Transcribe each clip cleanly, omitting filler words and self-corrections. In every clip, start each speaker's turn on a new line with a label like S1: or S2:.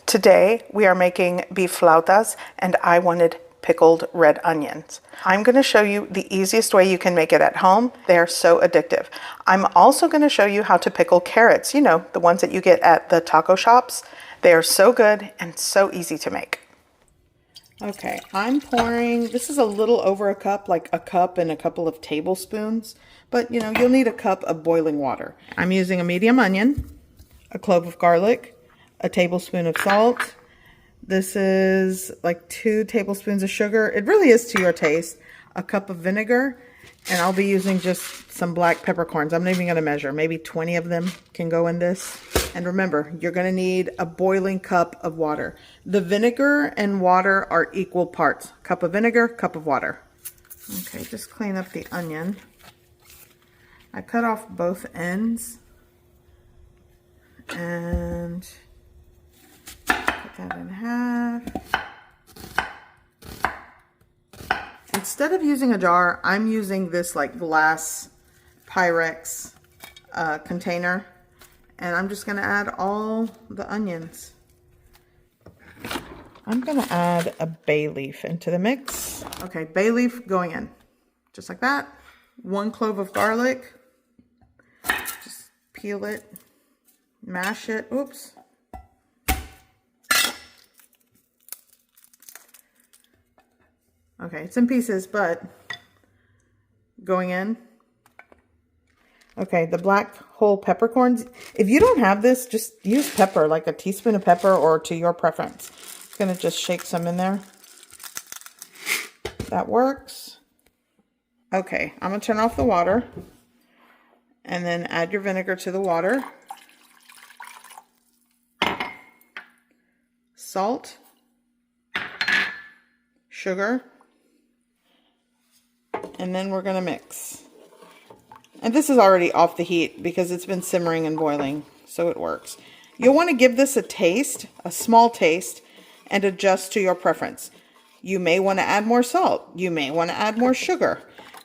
S1: Today we are making beef flautas and I wanted pickled red onions. I'm going to show you the easiest way you can make it at home. They are so addictive. I'm also going to show you how to pickle carrots, you know, the ones that you get at the taco shops. They are so good and so easy to make. Okay, I'm pouring, this is a little over a cup, like a cup and a couple of tablespoons, but you know, you'll need a cup of boiling water. I'm using a medium onion, a clove of garlic, a tablespoon of salt. This is like 2 tablespoons of sugar. It really is to your taste. A cup of vinegar, and I'll be using just some black peppercorns. I'm not even going to measure. Maybe 20 of them can go in this. And remember, you're going to need a boiling cup of water. The vinegar and water are equal parts. Cup of vinegar, cup of water. Okay, just clean up the onion. I cut off both ends. And cut that in half. Instead of using a jar, I'm using this like glass Pyrex container, and I'm just going to add all the onions. I'm going to add a bay leaf into the mix. Okay, bay leaf going in, just like that. 1 clove of garlic. Just peel it, mash it. Oops. Okay, it's in pieces, but going in. Okay, the black whole peppercorns. If you don't have this, just use pepper, like a teaspoon of pepper or to your preference. I'm going to just shake some in there. That works. Okay, I'm going to turn off the water and then add your vinegar to the water. Salt. Sugar. And then we're going to mix. And this is already off the heat because it's been simmering and boiling, so it works. You'll want to give this a taste, a small taste, and adjust to your preference. You may want to add more salt. You may want to add more sugar.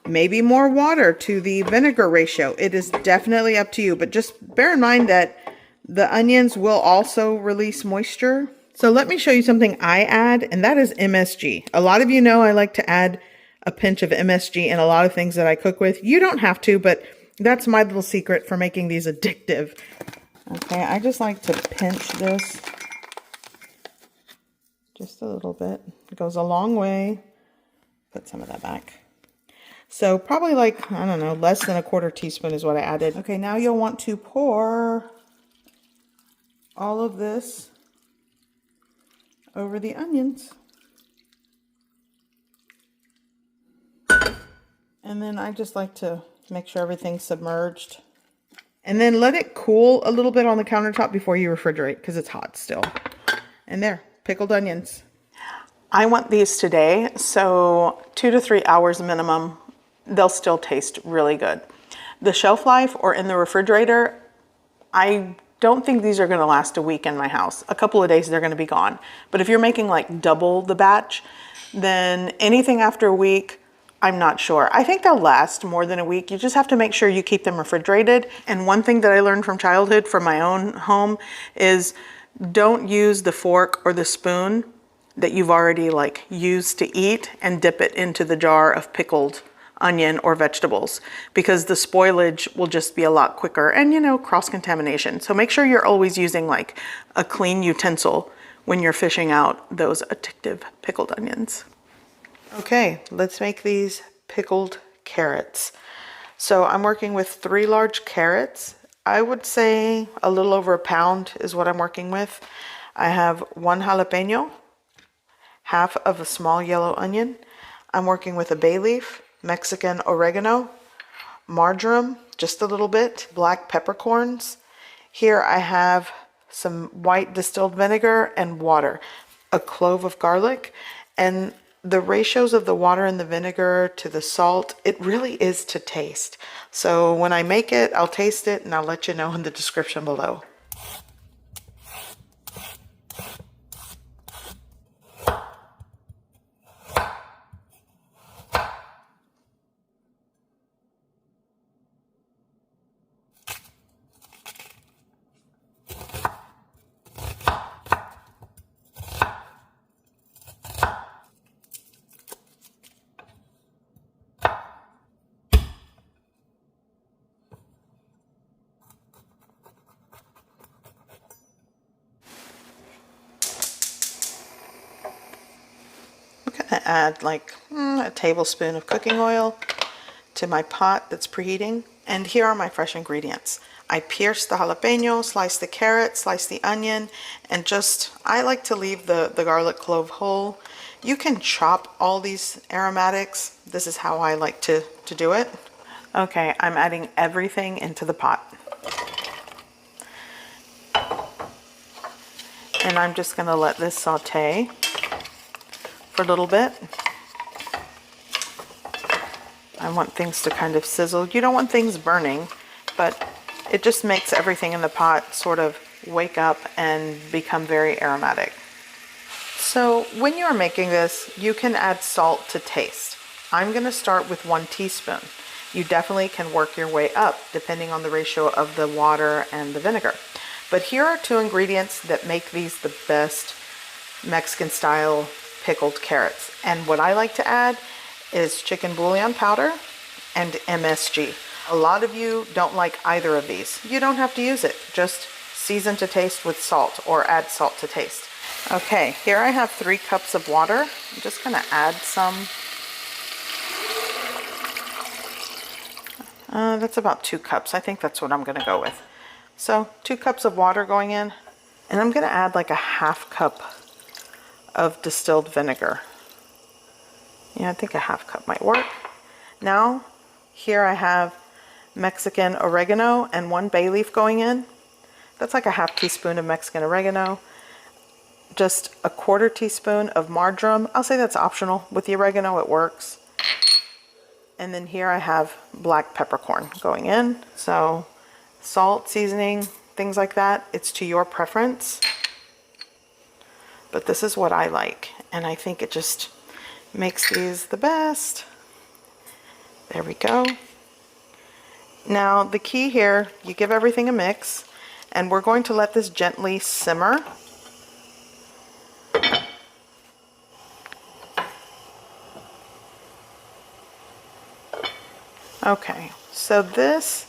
S1: Maybe more water to the vinegar ratio. It is definitely up to you, but just bear in mind that the onions will also release moisture. So let me show you something I add, and that is MSG. A lot of you know I like to add a pinch of MSG in a lot of things that I cook with. You don't have to, but that's my little secret for making these addictive. Okay, I just like to pinch this just a little bit. It goes a long way. Put some of that back. So probably like, I don't know, less than 1/4 teaspoon is what I added. Okay, now you'll want to pour all of this over the onions. And then I just like to make sure everything's submerged. And then let it cool a little bit on the countertop before you refrigerate because it's hot still. And there, pickled onions. I want these today, so 2 to 3 hours minimum. They'll still taste really good. The shelf life or in the refrigerator, I don't think these are going to last a week in my house. A couple of days they're going to be gone. But if you're making like double the batch, then anything after a week, I'm not sure. I think they'll last more than a week. You just have to make sure you keep them refrigerated. And one thing that I learned from childhood from my own home is don't use the fork or the spoon that you've already like used to eat and dip it into the jar of pickled onion or vegetables, because the spoilage will just be a lot quicker and, you know, cross-contamination. So make sure you're always using like a clean utensil when you're fishing out those addictive pickled onions. Okay, let's make these pickled carrots. So I'm working with 3 large carrots. I would say a little over 1 pound is what I'm working with. I have 1 jalapeno, half of a small yellow onion. I'm working with a bay leaf, Mexican oregano, marjoram, just a little bit, black peppercorns. Here I have some white distilled vinegar and water, a clove of garlic, and the ratios of the water and the vinegar to the salt, it really is to taste. So when I make it, I'll taste it and I'll let you know in the description below. gonna add like a tablespoon of cooking oil to my pot that's preheating. And here are my fresh ingredients. I pierced the jalapeno, sliced the carrot, sliced the onion, and I like to leave the garlic clove whole. You can chop all these aromatics. This is how I like to do it. Okay, I'm adding everything into the pot. And I'm just gonna let this saute for a little bit. I want things to kind of sizzle. You don't want things burning, but it just makes everything in the pot sort of wake up and become very aromatic. So when you're making this, you can add salt to taste. I'm gonna start with 1 teaspoon. You definitely can work your way up depending on the ratio of the water and the vinegar. But here are 2 ingredients that make these the best Mexican style pickled carrots. And what I like to add is chicken bouillon powder and MSG. A lot of you don't like either of these. You don't have to use it. Just season to taste with salt or add salt to taste. Okay, here I have 3 cups of water. I'm just gonna add some. That's about 2 cups. I think that's what I'm gonna go with. So 2 cups of water going in, and I'm gonna add like a 1/2 cup of distilled vinegar. Yeah, I think a 1/2 cup might work. Now, here I have Mexican oregano and 1 bay leaf going in. That's like a 1/2 teaspoon of Mexican oregano. Just a 1/4 teaspoon of marjoram. I'll say that's optional. With the oregano, it works. And then here I have black peppercorn going in. So salt, seasoning, things like that, it's to your preference. But this is what I like. And I think it just makes these the best. There we go. Now the key here, you give everything a mix, and we're going to let this gently simmer. Okay, so this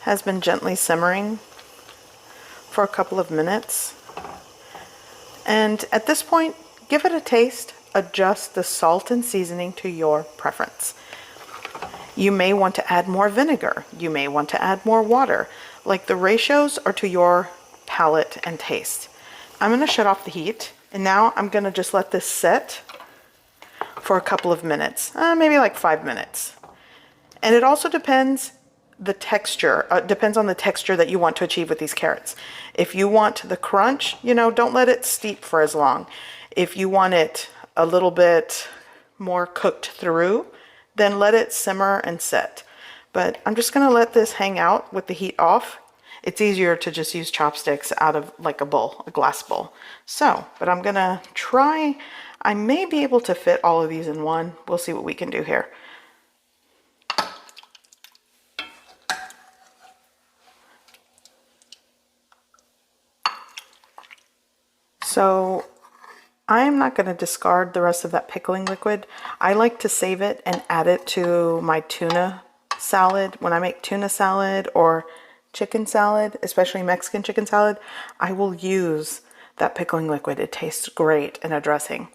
S1: has been gently simmering for a couple of minutes. And at this point, give it a taste. Adjust the salt and seasoning to your preference. You may want to add more vinegar. You may want to add more water. Like, the ratios are to your palate and taste. I'm going to shut off the heat, and now I'm going to just let this set for a couple of minutes, maybe like 5 minutes. And it also depends the texture, depends on the texture that you want to achieve with these carrots. If you want the crunch, you know, don't let it steep for as long. If you want it a little bit more cooked through, then let it simmer and set. But I'm just gonna let this hang out with the heat off. It's easier to just use chopsticks out of like a bowl, a glass bowl. So, but I'm gonna try, I may be able to fit all of these in one. We'll see what we can do here. So I'm not going to discard the rest of that pickling liquid. I like to save it and add it to my tuna salad. When I make tuna salad or chicken salad, especially Mexican chicken salad, I will use that pickling liquid. It tastes great in a dressing.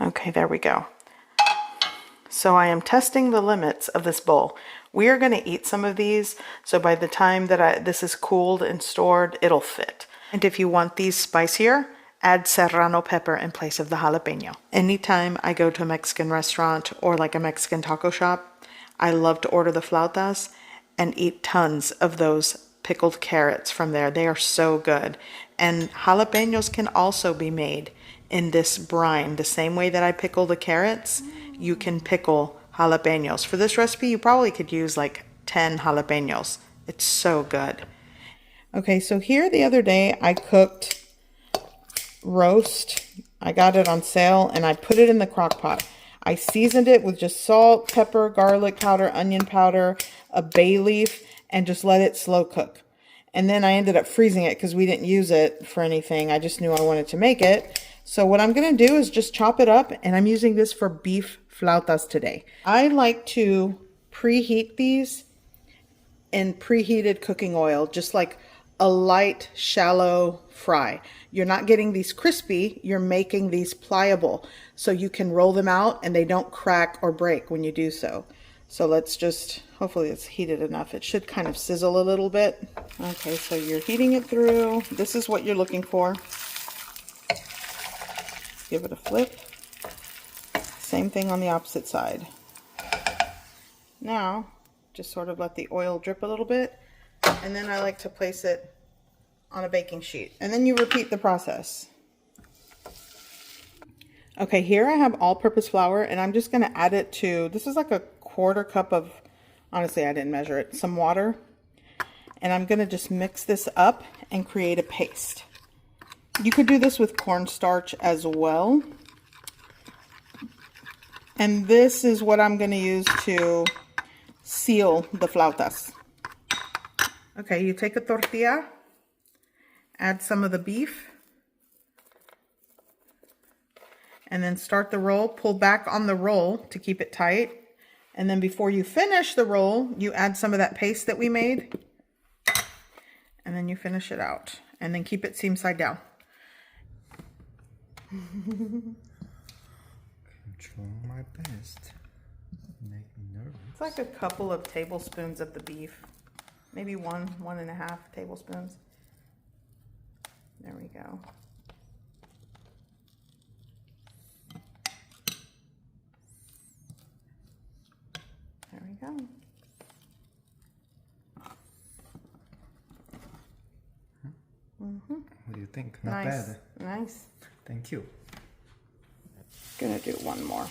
S1: Okay, there we go. So I am testing the limits of this bowl. We are going to eat some of these, so by the time that this is cooled and stored, it'll fit. And if you want these spicier, add serrano pepper in place of the jalapeno. Anytime I go to a Mexican restaurant or like a Mexican taco shop, I love to order the flautas and eat tons of those pickled carrots from there. They are so good. And jalapenos can also be made in this brine. The same way that I pickle the carrots, you can pickle jalapenos. For this recipe, you probably could use like 10 jalapenos. It's so good. Okay, so here the other day I cooked roast. I got it on sale and I put it in the crock pot. I seasoned it with just salt, pepper, garlic powder, onion powder, a bay leaf, and just let it slow cook. And then I ended up freezing it because we didn't use it for anything. I just knew I wanted to make it. So what I'm going to do is just chop it up, and I'm using this for beef flautas today. I like to preheat these in preheated cooking oil, just like a light, shallow fry. You're not getting these crispy, you're making these pliable so you can roll them out and they don't crack or break when you do so. So let's just, hopefully it's heated enough. It should kind of sizzle a little bit. Okay, so you're heating it through. This is what you're looking for. Give it a flip. Same thing on the opposite side. Now, just sort of let the oil drip a little bit, and then I like to place it on a baking sheet. And then you repeat the process. Okay, here I have all-purpose flour, and I'm just gonna add it to, this is like a 1/4 cup of, honestly I didn't measure it, some water. And I'm gonna just mix this up and create a paste. You could do this with cornstarch as well. And this is what I'm gonna use to seal the flautas. Okay, you take a tortilla, add some of the beef, and then start the roll. Pull back on the roll to keep it tight. And then before you finish the roll, you add some of that paste that we made. And then you finish it out. And then keep it seam side down.
S2: Trying my best. Make me nervous.
S1: It's like a couple of tablespoons of the beef. Maybe 1.5 tablespoons. There we go. There we go.
S2: What do you think? Not
S1: Nice.
S2: bad.
S1: Nice.
S2: Thank you.
S1: Gonna do one more.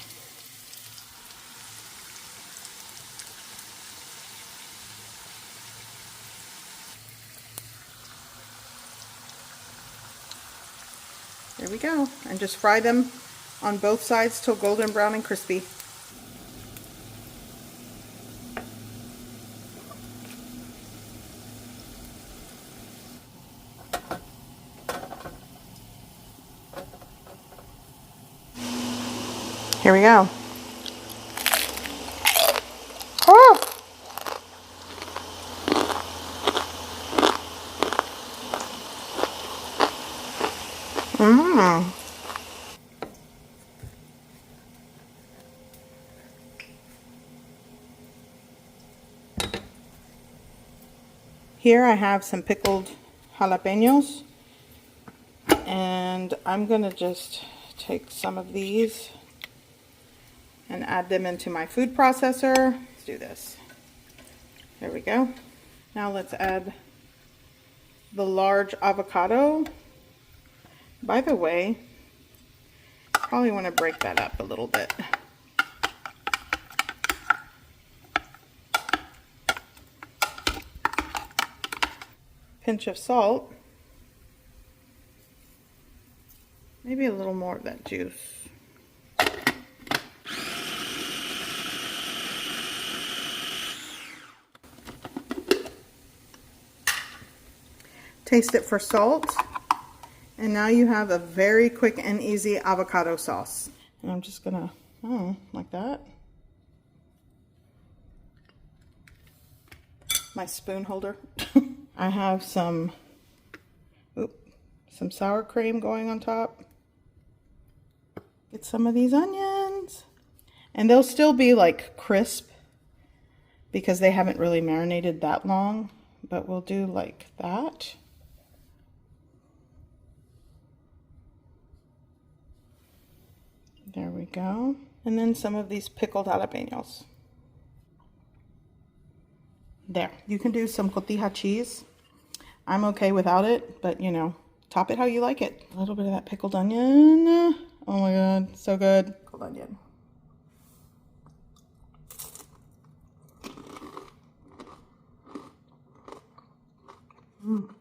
S1: There we go. And just fry them on both sides till golden brown and crispy. Here we go. Oh! Mmm. Here I have some pickled jalapenos, and I'm gonna just take some of these and add them into my food processor. Let's do this. There we go. Now let's add the large avocado. By the way, probably want to break that up a little bit. Pinch of salt. Maybe a little more of that juice. Taste it for salt. And now you have a very quick and easy avocado sauce. And I'm just gonna, like that. My spoon holder. I have some sour cream going on top. Get some of these onions. And they'll still be like crisp because they haven't really marinated that long, but we'll do like that. There we go. And then some of these pickled jalapenos. There. You can do some cotija cheese. I'm okay without it, but you know, top it how you like it. A little bit of that pickled onion. Oh my god, so good. Pickled onion. Mmm.